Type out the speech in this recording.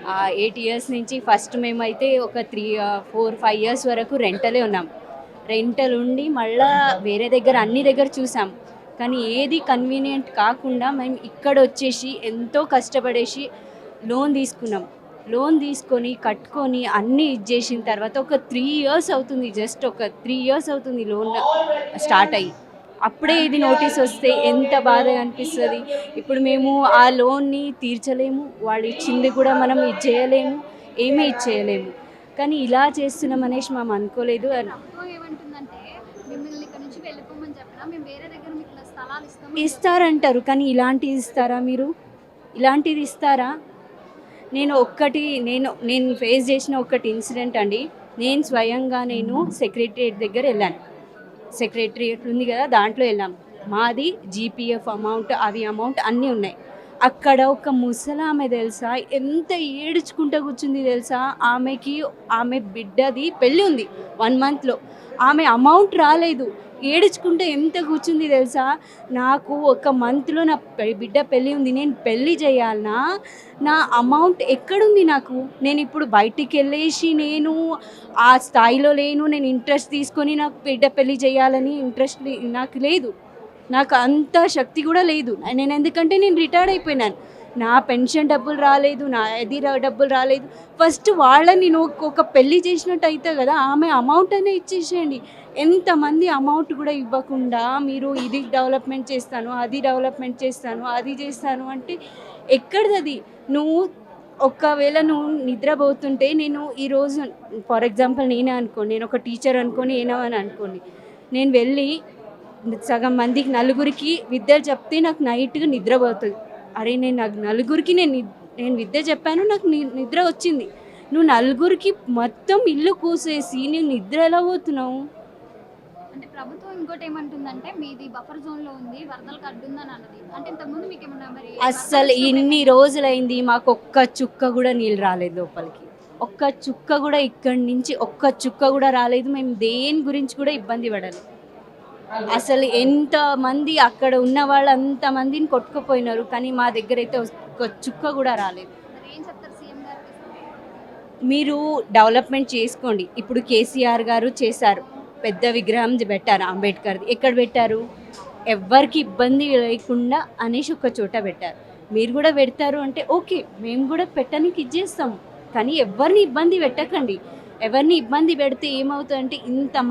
ఆ 8 ఇయర్స్ నుంచి ఫస్ట్ మేమైతే ఒక 4, 5 ఇయర్స్ వరకు రెంటలే ఉన్నాం. రెంటల్ ఉండి మళ్ళా వేరే దగ్గర అన్ని దగ్గర చూసాం. కానీ ఏది కన్వీనియంట్ కాకుండా మేము ఇక్కడొచ్చేసి ఎంతో కష్టపడేసి లోన్ తీసుకున్నాం. లోన్ తీసుకొని, కట్టుకొని అన్నీ ఇచ్చేసిన తర్వాత ఒక 3 ఇయర్స్ అవుతుంది. జస్ట్ ఒక 3 ఇయర్స్ అవుతుంది లోన్ స్టార్ట్ అయ్యి. అప్పుడే ఇది నోటీస్ వస్తే ఎంత బాధగా అనిపిస్తది. ఇప్పుడు మేము ఆ లోన్‌ని తీర్చలేము. వాళ్ళు ఇచ్చింది కూడా మనం ఇచ్చేయలేము. ఏమీ ఇచ్చేయలేము. కానీ ఇలా చేస్తున్నాం అనేసి మేము అనుకోలేదు. ప్రభుత్వం ఏమంటుందంటే మిమ్మల్ని ఇక్కడ నుంచి వెళ్ళిపోమని చెప్పినా మేము వేరే దగ్గర మీకు ఇలా స్థలాలు ఇస్తాము. ఇస్తారంటారు. కానీ ఇలాంటిది ఇస్తారా మీరు? ఇలాంటిది ఇస్తారా? నేను ఫేస్ చేసిన ఒకటి ఇన్సిడెంట్ అండి. నేను స్వయంగా సెక్రటేరియట్ దగ్గర ఎళ్ళాను. సెక్రటేరియట్ ఉంది కదా! దాంట్లో ఎళ్ళాం. మాది జీపీఎఫ్ అమౌంట్, అవి అమౌంట్ అన్నీ ఉన్నాయి. అక్కడ ఒక ముసలామె తెలుసా ఎంత ఏడ్చుకుంటా కూర్చుంది తెలుసా? ఆమె బిడ్డది పెళ్లి ఉంది 1 మంత్‌లో. ఆమె అమౌంట్ రాలేదు. ఏడ్చుకుంటూ ఎంత కూర్చుంది తెలుసా? నాకు ఒక మంత్‌లో నా బిడ్డ పెళ్లి ఉంది. నేను పెళ్లి చేయాలనా? నా అమౌంట్ ఎక్కడుంది నాకు? నేనిప్పుడు బయటికెళ్ళేసి ఆ స్థాయిలో లేను. నేను ఇంట్రెస్ట్ తీసుకొని నాకు బిడ్డ పెళ్లి చేయాలని నాకు లేదు. నాకు అంత శక్తి కూడా లేదు. ఎందుకంటే నేను రిటైర్డ్ అయిపోయినాను. నా పెన్షన్ డబ్బులు రాలేదు. నా డబ్బులు రాలేదు. ఫస్ట్ వాళ్ళని ఒక పెళ్లి చేసినట్టు అయితది కదా! ఆమె అమౌంట్ అనే ఇచ్చేసేయండి. ఎంతమంది అమౌంట్ కూడా ఇవ్వకుండా మీరు ఇది డెవలప్‌మెంట్ చేస్తాను, అది డెవలప్‌మెంట్ చేస్తాను, అది చేస్తాను అంటే ఎక్కడిదది? ఒకవేళ నువ్వు నిద్రపోతుంటే నేను ఈరోజు ఫర్ ఎగ్జాంపుల్ నేనే అనుకోండి. నేను ఒక టీచర్ అనుకోని అని అనుకోండి. నేను వెళ్ళి సగం మందికి నలుగురికి విద్యలు చెప్తే నాకు నైట్‌గా నిద్ర పోతది. అరే! నలుగురికి నేను విద్య చెప్పాను. నాకు నిద్ర వచ్చింది. నువ్వు నలుగురికి మొత్తం ఇల్లు కూసేసి నువ్వు నిద్ర ఎలా పోతున్నావు? అంటే ప్రభుత్వం ఇంకోటి ఏమంటుందంటే మీది బఫర్ జోన్‌లో ఉంది. వరదలకు అడ్డుందని అన్నది. అంటే ఇంతకుముందు మీకేమన్నా మరి అస్సలు ఇన్ని రోజులైంది మాకొక్క చుక్క గూడా నీళ్ళు రాలేదు లోపలికి. ఒక్క చుక్క గూడా ఇక్కడి నుంచి ఒక్క చుక్క గూడా రాలేదు. మేము దేని గురించి కూడా ఇబ్బంది పడలేదు. అసలు ఎంతమంది అక్కడ ఉన్న వాళ్ళు అంతమందిని కొట్టుకుపోయినారు. కానీ మా దగ్గరైతే ఒక్క చుక్క గూడా రాలేదు. మరి ఏం చెప్తారు సీఎం గారికి? మీరు డెవలప్‌మెంట్ చేసుకోండి. ఇప్పుడు కేసీఆర్ గారు చేశారు. పెద్ద విగ్రహం పెట్టారు అంబేద్కర్‌ది. ఎక్కడ పెట్టారు? ఎవ్వరికి ఇబ్బంది లేకుండా అనేసి ఒక చోట పెట్టారు. మీరు కూడా పెడతారు అంటే ఓకే. మేము కూడా పెట్టనీకి ఇచ్చేస్తాం. కానీ ఎవ్వరిని ఇబ్బంది పెట్టకండి. ఎవరిని ఇబ్బంది పెడితే ఏమవుతదంటే ఇంతమంది